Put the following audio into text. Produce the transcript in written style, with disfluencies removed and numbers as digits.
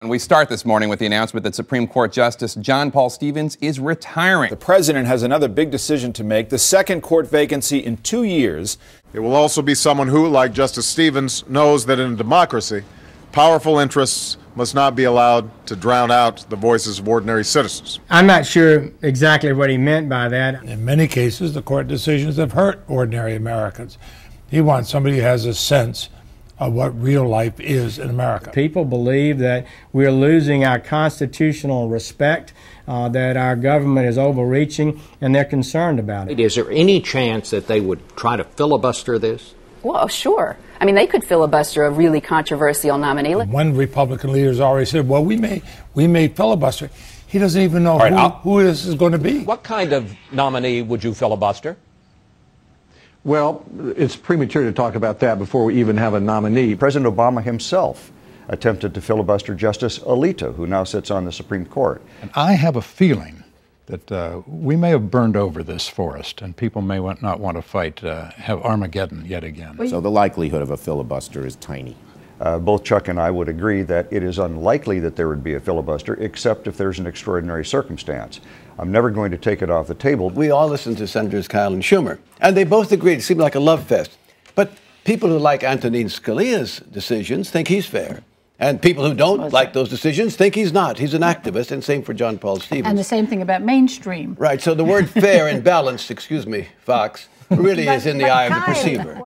And we start this morning with the announcement that Supreme Court Justice John Paul Stevens is retiring. The president has another big decision to make, the second court vacancy in 2 years. It will also be someone who, like Justice Stevens, knows that in a democracy, powerful interests must not be allowed to drown out the voices of ordinary citizens. I'm not sure exactly what he meant by that. In many cases, the court decisions have hurt ordinary Americans. He wants somebody who has a sense of what real life is in America. People believe that we're losing our constitutional respect, that our government is overreaching, and they're concerned about it. Is there any chance that they would try to filibuster this? Well, sure. I mean, they could filibuster a really controversial nominee. One Republican leader has already said, well, we may filibuster. He doesn't even know who this is going to be. What kind of nominee would you filibuster? Well, it's premature to talk about that before we even have a nominee. President Obama himself attempted to filibuster Justice Alito, who now sits on the Supreme Court. And I have a feeling that we may have burned over this forest, and people may not want to fight, have Armageddon yet again. So the likelihood of a filibuster is tiny. Both Chuck and I would agree that it is unlikely that there would be a filibuster, except if there's an extraordinary circumstance. I'm never going to take it off the table. We all listened to Senators Kyle and Schumer, and they both agreed. It seemed like a love fest. But people who like Antonin Scalia's decisions think he's fair. And people who don't like those decisions think he's not. He's an activist, and same for John Paul Stevens. And the same thing about mainstream. Right, so the word fair and balanced, excuse me, Fox, really is in the eye of the perceiver.